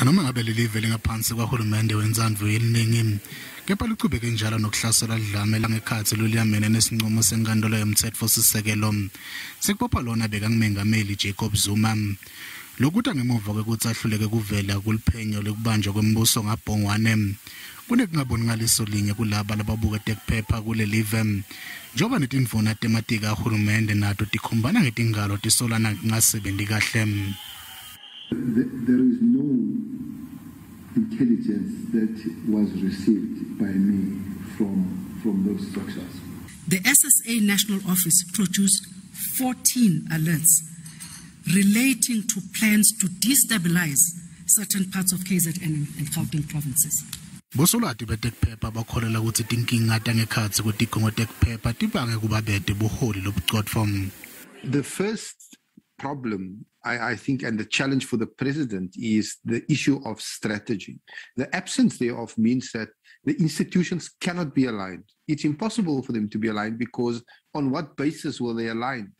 Noma ngabe lelive lingaphansi kwahulumende wenzandvu yeliningi kepha liqhubeke njalo nokuhlasela dlame langekhathi loliyamene nesinqumo senkantolo yomthetho sisekelo sekubopha lona Mengameli Jacob Zuma lokuthi ngemuva kwekuthi ahluleke kuvela kuliphenya lokubanjwa kwembuso ngabhongwane kunekungaboni ngaliso linye kulaba lababuka tekutapela kulelive njoba netindvuna tematika ahulumende nato tikhumbana ngetingalo tisolana ngasebenzi kahle. There is no intelligence that was received by me from those structures. The SSA National Office produced 14 alerts relating to plans to destabilize certain parts of KZN and Gauteng provinces. Bosolati betekutapela bakholela ukuthi tinkinga tangekhatsi kutikhungo tekutapela tibange kubabete buholi lobucotfo. The first problem, I think, and the challenge for the president is the issue of strategy. The absence thereof means that the institutions cannot be aligned. It's impossible for them to be aligned because on what basis will they align?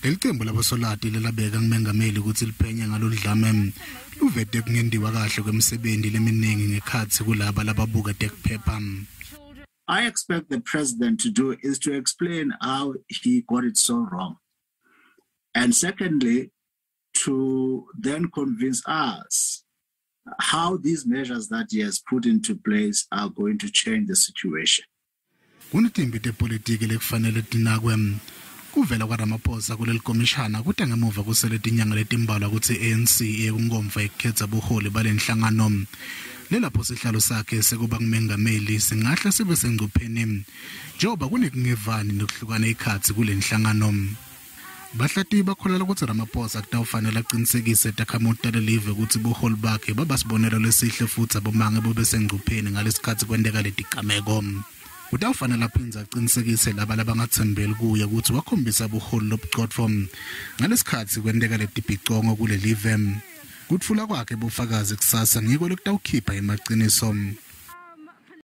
Leqembu labasolati lelabeka Mengameli ukuthi lephenya ngalodlame luvete kungendiwa kahle kwemisebenzi leminingi ngekhathi kulaba lababuka tekutapela. I expect the president to do is to explain how he got it so wrong. And secondly, to then convince us how these measures that he has put into place are going to change the situation. Kunetimbi tepolitiki lekufanele tinakwe kuvela kwaRamaphosa kukomishana kuthi ngemuva kusele inyanga letimbalwa ukuthi ANC ekungomva ikhetha buholi balenhlangano lelapho sihlalo sakhe sekuba kumengameli singahle sibe sengcupheni njoba kunekungevani nokuhlukana ikhathi kulenhlangano. Bahlalatiyi bakholela ukuthi Ramaphosa kutawufanele aqinisekise takhamuti lelive ukuthi buholi bakhe babasibonelo lesihle futhi abomange bobe sengcupheni ngalesikhathi kwenteka letigameko. Utawufanele aphinze aqinisekise laba labangathembeli kuye ukuthi wakhombisa buholi lobucotfo ngalesikhathi kwenteka letibhicongo kulelive. Kutfula kwakhe bufakazi kusasa ngiko lokutawukhipha emaqiniso.